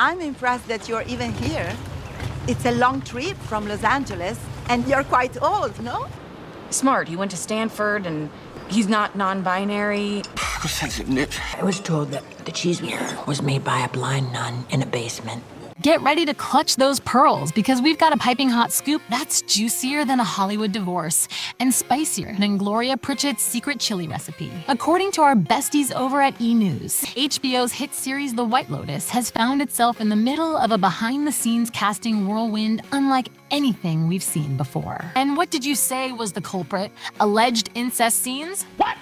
I'm impressed that you're even here. It's a long trip from Los Angeles, and you're quite old, no? Smart. He went to Stanford, and he's not non-binary. I was told that the cheesebeer was made by a blind nun in a basement. Get ready to clutch those pearls because we've got a piping hot scoop that's juicier than a Hollywood divorce and spicier than Gloria Pritchett's secret chili recipe. According to our besties over at E! News, HBO's hit series The White Lotus has found itself in the middle of a behind-the-scenes casting whirlwind unlike anything we've seen before. And what did you say was the culprit? Alleged incest scenes? What?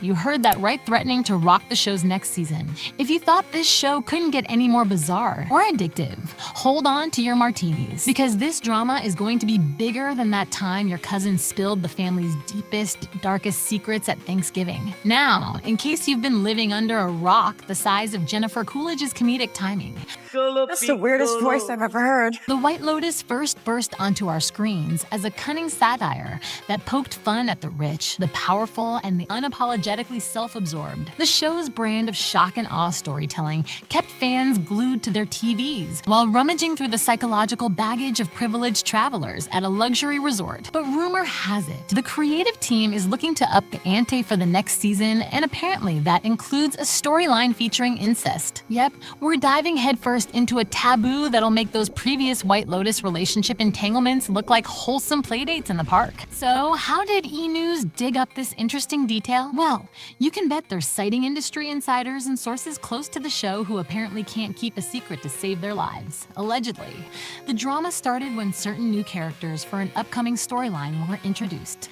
You heard that right, threatening to rock the show's next season. If you thought this show couldn't get any more bizarre or addictive, hold on to your martinis, because this drama is going to be bigger than that time your cousin spilled the family's deepest, darkest secrets at Thanksgiving. Now, in case you've been living under a rock the size of Jennifer Coolidge's comedic timing, that's the weirdest voice I've ever heard. The White Lotus first burst onto our screens as a cunning satire that poked fun at the rich, the powerful, and the unapologetically self-absorbed. The show's brand of shock and awe storytelling kept fans glued to their TVs while rummaging through the psychological baggage of privileged travelers at a luxury resort. But rumor has it, the creative team is looking to up the ante for the next season, and apparently that includes a storyline featuring incest. Yep, we're diving headfirst into a taboo that'll make those previous White Lotus relationship entanglements look like wholesome playdates in the park. So how did E! News dig up this interesting detail? Well, you can bet they're citing industry insiders and sources close to the show who apparently can't keep a secret to save their lives. Allegedly, the drama started when certain new characters for an upcoming storyline were introduced.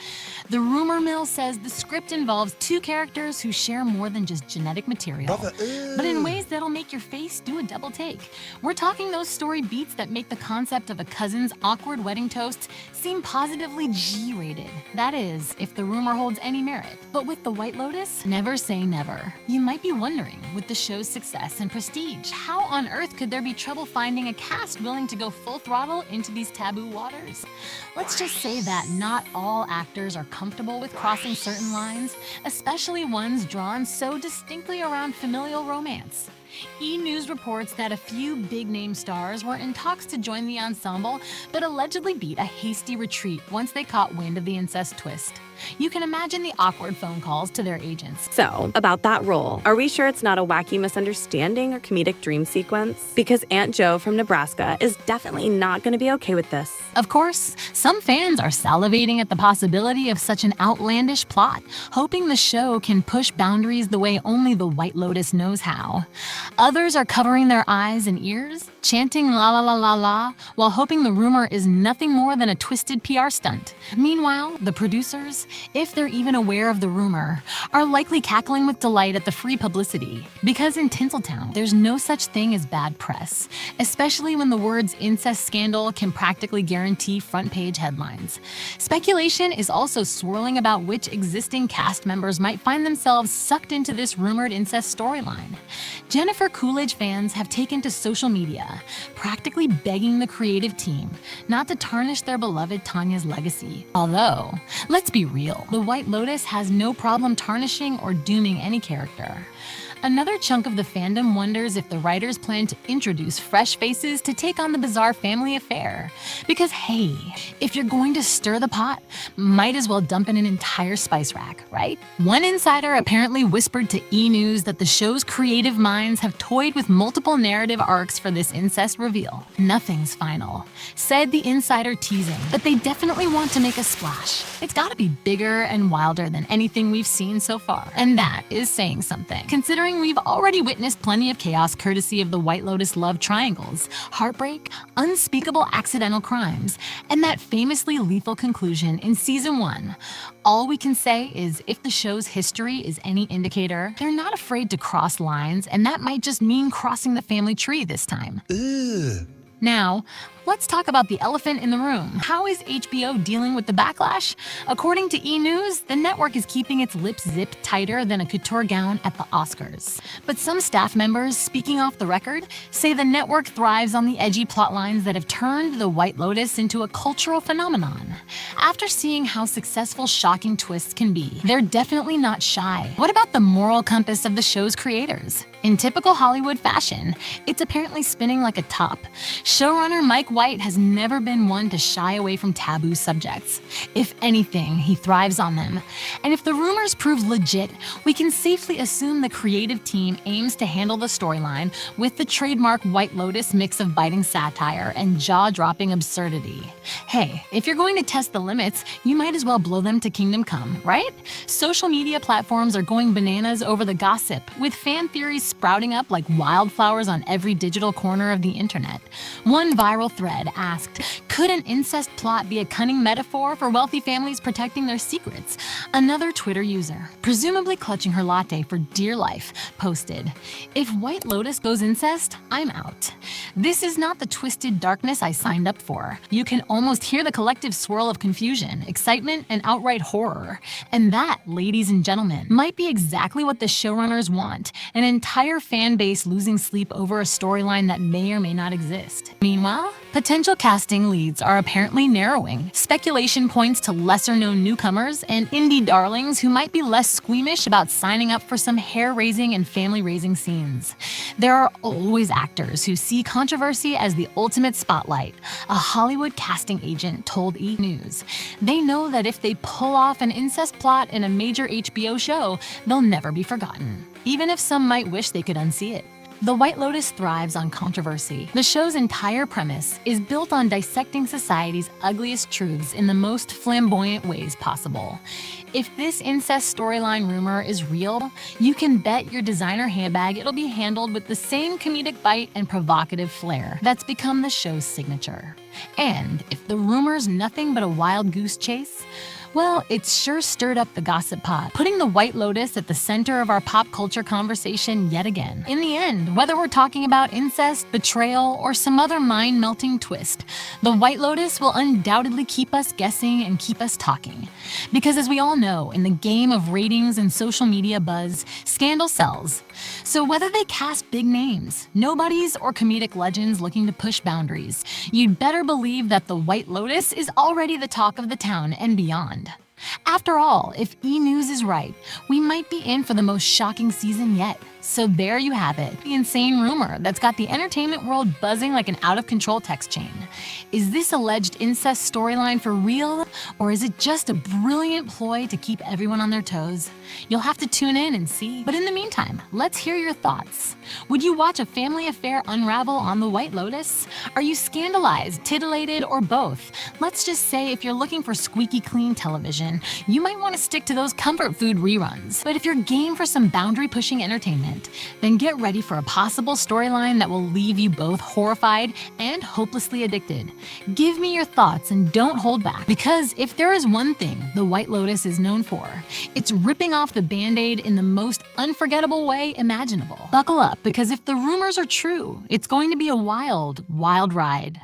The rumor mill says the script involves two characters who share more than just genetic material, but in ways that'll make your face do a double take. We're talking those story beats that make the concept of a cousin's awkward wedding toast seem positively G-rated. That is, if the rumor holds any merit. But with The White Lotus, never say never. You might be wondering, with the show's success and prestige, how on earth could there be trouble finding a cast willing to go full throttle into these taboo waters? Let's just say that not all actors are comfortable with crossing certain lines, especially ones drawn so distinctly around familial romance. E! News reports that a few big-name stars were in talks to join the ensemble, but allegedly beat a hasty retreat once they caught wind of the incest twist. You can imagine the awkward phone calls to their agents. So, about that role, are we sure it's not a wacky misunderstanding or comedic dream sequence? Because Aunt Jo from Nebraska is definitely not going to be okay with this. Of course, some fans are salivating at the possibility of such an outlandish plot, hoping the show can push boundaries the way only The White Lotus knows how. Others are covering their eyes and ears, chanting la la la la la, while hoping the rumor is nothing more than a twisted PR stunt. Meanwhile, the producers, if they're even aware of the rumor, are likely cackling with delight at the free publicity. Because in Tinseltown, there's no such thing as bad press, especially when the words incest scandal can practically guarantee front-page headlines. Speculation is also swirling about which existing cast members might find themselves sucked into this rumored incest storyline. Jennifer Coolidge fans have taken to social media, practically begging the creative team not to tarnish their beloved Tanya's legacy. Although, let's be real, The White Lotus has no problem tarnishing or dooming any character. Another chunk of the fandom wonders if the writers plan to introduce fresh faces to take on the bizarre family affair. Because hey, if you're going to stir the pot, might as well dump in an entire spice rack, right? One insider apparently whispered to E! News that the show's creative minds have toyed with multiple narrative arcs for this incest reveal. Nothing's final, said the insider, teasing that they definitely want to make a splash. It's gotta be bigger and wilder than anything we've seen so far. And that is saying something, considering we've already witnessed plenty of chaos courtesy of the White Lotus love triangles, heartbreak, unspeakable accidental crimes, and that famously lethal conclusion in season 1. All we can say is if the show's history is any indicator, they're not afraid to cross lines, and that might just mean crossing the family tree this time. Now, let's talk about the elephant in the room. How is HBO dealing with the backlash? According to E! News, the network is keeping its lips zipped tighter than a couture gown at the Oscars. But some staff members, speaking off the record, say the network thrives on the edgy plotlines that have turned The White Lotus into a cultural phenomenon. After seeing how successful shocking twists can be, they're definitely not shy. What about the moral compass of the show's creators? In typical Hollywood fashion, it's apparently spinning like a top. Showrunner Mike White has never been one to shy away from taboo subjects. If anything, he thrives on them. And if the rumors prove legit, we can safely assume the creative team aims to handle the storyline with the trademark White Lotus mix of biting satire and jaw-dropping absurdity. Hey, if you're going to test the limits, you might as well blow them to kingdom come, right? Social media platforms are going bananas over the gossip, with fan theories sprouting up like wildflowers on every digital corner of the internet. One viral thread asked, could an incest plot be a cunning metaphor for wealthy families protecting their secrets? Another Twitter user, presumably clutching her latte for dear life, posted, if White Lotus goes incest, I'm out. This is not the twisted darkness I signed up for. You can almost hear the collective swirl of confusion, excitement, and outright horror. And that, ladies and gentlemen, might be exactly what the showrunners want, an entire fan base losing sleep over a storyline that may or may not exist. Meanwhile, potential casting leads are apparently narrowing. Speculation points to lesser-known newcomers and indie darlings who might be less squeamish about signing up for some hair-raising and family-raising scenes. There are always actors who see controversy as the ultimate spotlight, a Hollywood casting agent told E! News. They know that if they pull off an incest plot in a major HBO show, they'll never be forgotten, even if some might wish they could unsee it. The White Lotus thrives on controversy. The show's entire premise is built on dissecting society's ugliest truths in the most flamboyant ways possible. If this incest storyline rumor is real, you can bet your designer handbag it'll be handled with the same comedic bite and provocative flair that's become the show's signature. And if the rumor's nothing but a wild goose chase, well, it's sure stirred up the gossip pot, putting the White Lotus at the center of our pop culture conversation yet again. In the end, whether we're talking about incest, betrayal, or some other mind-melting twist, the White Lotus will undoubtedly keep us guessing and keep us talking. Because as we all know, in the game of ratings and social media buzz, scandal sells. So whether they cast big names, nobodies, or comedic legends looking to push boundaries, you'd better believe that the White Lotus is already the talk of the town and beyond. After all, if E! News is right, we might be in for the most shocking season yet. So there you have it, the insane rumor that's got the entertainment world buzzing like an out-of-control text chain. Is this alleged incest storyline for real, or is it just a brilliant ploy to keep everyone on their toes? You'll have to tune in and see. But in the meantime, let's hear your thoughts. Would you watch a family affair unravel on the White Lotus? Are you scandalized, titillated, or both? Let's just say if you're looking for squeaky clean television, you might want to stick to those comfort food reruns. But if you're game for some boundary-pushing entertainment, then get ready for a possible storyline that will leave you both horrified and hopelessly addicted. Give me your thoughts and don't hold back, because if there is one thing the White Lotus is known for, it's ripping off the Band-Aid in the most unforgettable way imaginable. Buckle up, because if the rumors are true, it's going to be a wild, wild ride.